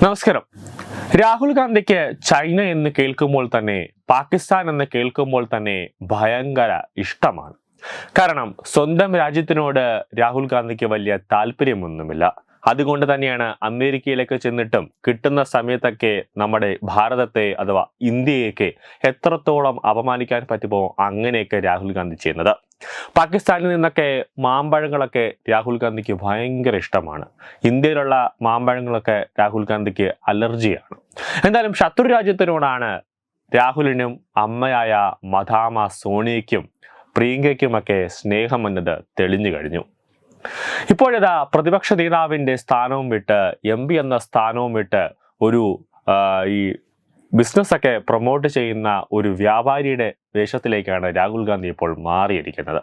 നമസ്കാരം. രാഹുൽ ഗാന്ധിക്ക് ചൈന എന്ന് കേൾക്കുമ്പോൾ തന്നെ, പാകിസ്ഥാൻ എന്ന് കേൾക്കുമ്പോൾ തന്നെ ഭയങ്കര ഇഷ്ടമാണ്. കാരണം സ്വന്തം രാജ്യത്തിനോട് രാഹുൽ ഗാന്ധിക്ക് വലിയ താല്പര്യമൊന്നുമില്ല. അതുകൊണ്ട് തന്നെയാണ് അമേരിക്കയിലേക്ക് ചെന്നിട്ടും കിട്ടുന്ന സമയത്തൊക്കെ നമ്മുടെ ഭാരതത്തെ അഥവാ ഇന്ത്യയൊക്കെ എത്രത്തോളം അപമാനിക്കാൻ പറ്റുമോ അങ്ങനെയൊക്കെ രാഹുൽ ഗാന്ധി ചെയ്യുന്നത്. പാകിസ്ഥാനിൽ നിന്നൊക്കെ മാമ്പഴങ്ങളൊക്കെ രാഹുൽ ഗാന്ധിക്ക് ഭയങ്കര ഇഷ്ടമാണ്. ഇന്ത്യയിലുള്ള മാമ്പഴങ്ങളൊക്കെ രാഹുൽ ഗാന്ധിക്ക് അലർജിയാണ്. എന്തായാലും ശത്രു രാജ്യത്തിനോടാണ് രാഹുലിനും അമ്മയായ മദാമ സോണിയയ്ക്കും പ്രിയങ്കയ്ക്കുമൊക്കെ സ്നേഹമെന്നത് തെളിഞ്ഞു കഴിഞ്ഞു. ഇപ്പോഴിതാ പ്രതിപക്ഷ നേതാവിന്റെ സ്ഥാനവും വിട്ട് MP എന്ന സ്ഥാനവും വിട്ട് ഒരു ഈ ബിസിനസ് ഒക്കെ പ്രൊമോട്ട് ചെയ്യുന്ന ഒരു വ്യാപാരിയുടെ വേഷത്തിലേക്കാണ് രാഹുൽ ഗാന്ധി ഇപ്പോൾ മാറിയിരിക്കുന്നത്.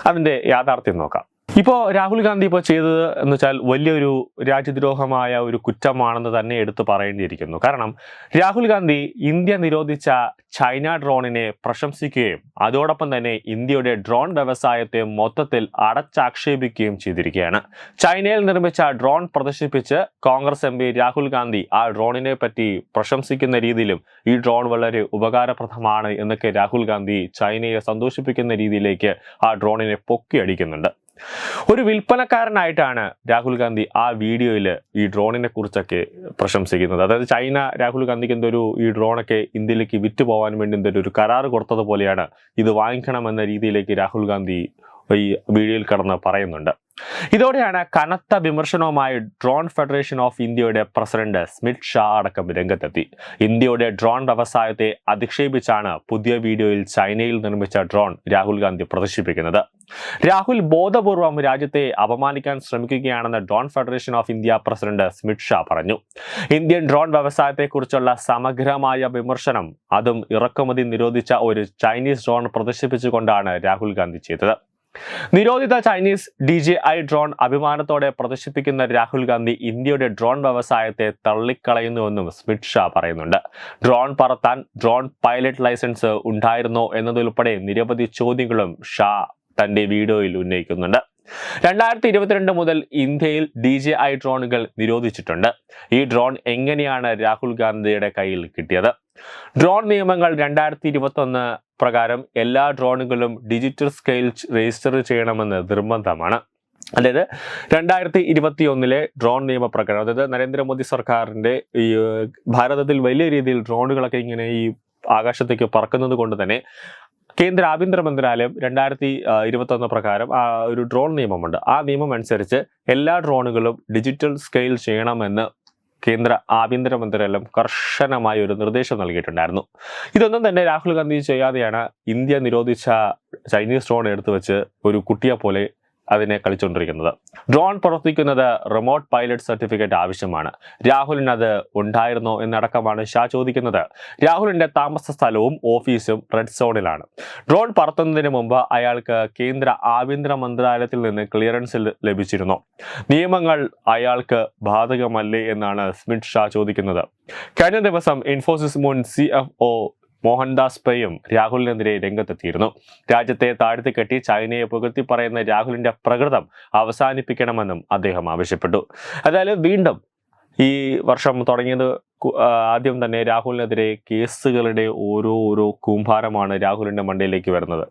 അതിന്റെ യാഥാർത്ഥ്യം നോക്കാം. ഇപ്പോൾ രാഹുൽ ഗാന്ധി ഇപ്പോൾ ചെയ്തത് എന്ന് വെച്ചാൽ വലിയൊരു രാജ്യദ്രോഹമായ ഒരു കുറ്റമാണെന്ന് തന്നെ എടുത്തു പറയേണ്ടിയിരിക്കുന്നു. കാരണം രാഹുൽ ഗാന്ധി ഇന്ത്യ നിരോധിച്ച ചൈന ഡ്രോണിനെ പ്രശംസിക്കുകയും അതോടൊപ്പം തന്നെ ഇന്ത്യയുടെ ഡ്രോൺ വ്യവസായത്തെ മൊത്തത്തിൽ അടച്ചാക്ഷേപിക്കുകയും ചെയ്തിരിക്കുകയാണ്. ചൈനയിൽ നിർമ്മിച്ച ഡ്രോൺ പ്രദർശിപ്പിച്ച് കോൺഗ്രസ് MP രാഹുൽ ഗാന്ധി ആ ഡ്രോണിനെ പറ്റി പ്രശംസിക്കുന്ന രീതിയിലും ഈ ഡ്രോൺ വളരെ ഉപകാരപ്രദമാണ് എന്നൊക്കെ രാഹുൽ ഗാന്ധി ചൈനയെ സന്തോഷിപ്പിക്കുന്ന രീതിയിലേക്ക് ആ ഡ്രോണിനെ പൊക്കിയടിക്കുന്നുണ്ട്. ഒരു വിൽപ്പനക്കാരനായിട്ടാണ് രാഹുൽ ഗാന്ധി ആ വീഡിയോയിൽ ഈ ഡ്രോണിനെ കുറിച്ചൊക്കെ പ്രശംസിക്കുന്നത്. അതായത് ചൈന രാഹുൽ ഗാന്ധിക്ക് എന്തൊരു ഈ ഡ്രോണൊക്കെ ഇന്ത്യയിലേക്ക് വിറ്റ് പോകാൻ വേണ്ടി എന്തൊരു കരാർ കൊടുത്തതുപോലെയാണ് ഇത് വാങ്ങിക്കണമെന്ന രീതിയിലേക്ക് രാഹുൽ ഗാന്ധി ഈ വീഡിയോയിൽ കടന്ന് പറയുന്നുണ്ട്. ഇതോടെയാണ് കനത്ത വിമർശനവുമായി ഡ്രോൺ ഫെഡറേഷൻ ഓഫ് ഇന്ത്യയുടെ പ്രസിഡന്റ് സ്മിത്ത് ഷാ അടക്കം രംഗത്തെത്തി. ഇന്ത്യയുടെ ഡ്രോൺ വ്യവസായത്തെ അധിക്ഷേപിച്ചാണ് പുതിയ വീഡിയോയിൽ ചൈനയിൽ നിർമ്മിച്ച ഡ്രോൺ രാഹുൽ ഗാന്ധി പ്രദർശിപ്പിക്കുന്നത്. രാഹുൽ ബോധപൂർവം രാജ്യത്തെ അപമാനിക്കാൻ ശ്രമിക്കുകയാണെന്ന് Drone Federation of India president Smit Shah പറഞ്ഞു. ഇന്ത്യൻ ഡ്രോൺ വ്യവസായത്തെക്കുറിച്ചുള്ള സമഗ്രമായ വിമർശനം, അതും ഇറക്കുമതി നിരോധിച്ച ഒരു ചൈനീസ് ഡ്രോൺ പ്രദർശിപ്പിച്ചുകൊണ്ടാണ് രാഹുൽ ഗാന്ധി ചെയ്തത്. നിരോധിത ചൈനീസ് DJI ഡ്രോൺ അഭിമാനത്തോടെ പ്രദർശിപ്പിക്കുന്ന രാഹുൽ ഗാന്ധി ഇന്ത്യയുടെ ഡ്രോൺ വ്യവസായത്തെ തള്ളിക്കളയുന്നുവെന്നും സ്മിത്ത് ഷാ പറയുന്നുണ്ട്. ഡ്രോൺ പറത്താൻ ഡ്രോൺ പൈലറ്റ് ലൈസൻസ് ഉണ്ടായിരുന്നോ എന്നതുൾപ്പെടെ നിരവധി ചോദ്യങ്ങളും ഷാ തന്റെ വീഡിയോയിൽ ഉന്നയിക്കുന്നുണ്ട്. 2022 മുതൽ ഇന്ത്യയിൽ DJI ഡ്രോണുകൾ നിരോധിച്ചിട്ടുണ്ട്. ഈ ഡ്രോൺ എങ്ങനെയാണ് രാഹുൽ ഗാന്ധിയുടെ കയ്യിൽ കിട്ടിയത്? ഡ്രോൺ നിയമങ്ങൾ 2021 പ്രകാരം എല്ലാ ഡ്രോണുകളും ഡിജിറ്റൽ സ്കെയിൽ രജിസ്റ്റർ ചെയ്യണമെന്ന് നിർബന്ധമാണ്. അതായത് 2021 ഡ്രോൺ നിയമപ്രകാരം, അതായത് നരേന്ദ്രമോദി സർക്കാരിന്റെ ഈ ഭാരതത്തിൽ വലിയ രീതിയിൽ ഡ്രോണുകളൊക്കെ ഇങ്ങനെ ഈ ആകാശത്തേക്ക് പറക്കുന്നത് കൊണ്ട് തന്നെ കേന്ദ്ര ആഭ്യന്തര മന്ത്രാലയം 2021 പ്രകാരം ഒരു ഡ്രോൺ നിയമമുണ്ട്. ആ നിയമം അനുസരിച്ച് എല്ലാ ഡ്രോണുകളും ഡിജിറ്റൽ സ്കെയിൽ ചെയ്യണമെന്ന് കേന്ദ്ര ആഭ്യന്തര മന്ത്രാലയം കർശനമായ ഒരു നിർദ്ദേശം നൽകിയിട്ടുണ്ടായിരുന്നു. ഇതൊന്നും തന്നെ രാഹുൽ ഗാന്ധി ചെയ്യാതെയാണ് ഇന്ത്യ നിരോധിച്ച ചൈനീസ് ഡ്രോൺ എടുത്തു വെച്ച് ഒരു കുട്ടിയെ പോലെ അതിനെ കളിച്ചുകൊണ്ടിരിക്കുന്നത്. ഡ്രോൺ പ്രവർത്തിക്കുന്നത് റിമോട്ട് പൈലറ്റ് സർട്ടിഫിക്കറ്റ് ആവശ്യമാണ്. രാഹുലിന് അത് ഉണ്ടായിരുന്നോ എന്നടക്കമാണ് ഷാ ചോദിക്കുന്നത്. രാഹുലിന്റെ താമസ സ്ഥലവും ഓഫീസും റെഡ് സോണിലാണ്. ഡ്രോൺ പറത്തുന്നതിന് മുമ്പ് അയാൾക്ക് കേന്ദ്ര ആഭ്യന്തര മന്ത്രാലയത്തിൽ നിന്ന് ക്ലിയറൻസ് ലഭിച്ചിരുന്നു. നിയമങ്ങൾ അയാൾക്ക് ബാധകമല്ലേ എന്നാണ് സ്മിത്ത് ഷാ ചോദിക്കുന്നത്. കഴിഞ്ഞ ദിവസം ഇൻഫോസിസ് മുൻ CFO മോഹൻദാസ് പൈയും രാഹുലിനെതിരെ രംഗത്തെത്തിയിരുന്നു. രാജ്യത്തെ താഴ്ത്തിക്കെട്ടി ചൈനയെ പുകഴ്ത്തി പറയുന്ന രാഹുലിന്റെ പ്രകൃതം അവസാനിപ്പിക്കണമെന്നും അദ്ദേഹം ആവശ്യപ്പെട്ടു. അതായത് വീണ്ടും ഈ വർഷം തുടങ്ങിയത് ആദ്യം തന്നെ രാഹുലിനെതിരെ കേസുകളുടെ ഓരോ കൂമ്പാരമാണ് രാഹുലിന്റെ മണ്ടയിലേക്ക് വരുന്നത്.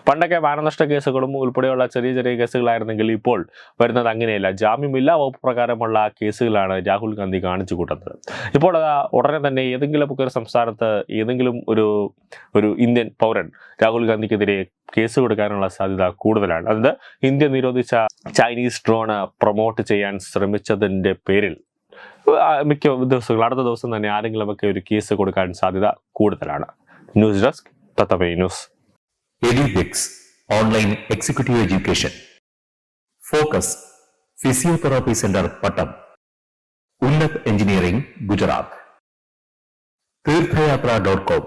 പണ്ടൊക്കെ മാനനഷ്ട കേസുകളും ഉൾപ്പെടെയുള്ള ചെറിയ ചെറിയ കേസുകളായിരുന്നെങ്കിൽ ഇപ്പോൾ വരുന്നത് അങ്ങനെയല്ല. ജാമ്യമില്ലാ വകുപ്പ് പ്രകാരമുള്ള കേസുകളാണ് രാഹുൽ ഗാന്ധി കാണിച്ചു കൂട്ടുന്നത്. ഇപ്പോൾ ഉടനെ തന്നെ ഏതെങ്കിലും ഒരു സംസ്ഥാനത്ത് ഏതെങ്കിലും ഒരു ഇന്ത്യൻ പൗരൻ രാഹുൽ ഗാന്ധിക്കെതിരെ കേസ് കൊടുക്കാനുള്ള സാധ്യത കൂടുതലാണ്. അത് ഇന്ത്യ നിരോധിച്ച ചൈനീസ് ഡ്രോൺ പ്രൊമോട്ട് ചെയ്യാൻ ശ്രമിച്ചതിന്റെ പേരിൽ മിക്ക ദിവസങ്ങൾ അടുത്ത ദിവസം തന്നെ ആരെങ്കിലുമൊക്കെ ഒരു കേസ് കൊടുക്കാൻ സാധ്യത കൂടുതലാണ്. ന്യൂസ് ഡെസ്ക് തത്തമൈ news. Edubix online executive education. Focus physiotherapy centre Pattom. Unnat engineering Gujarat. തീർത്ഥയാത്ര.com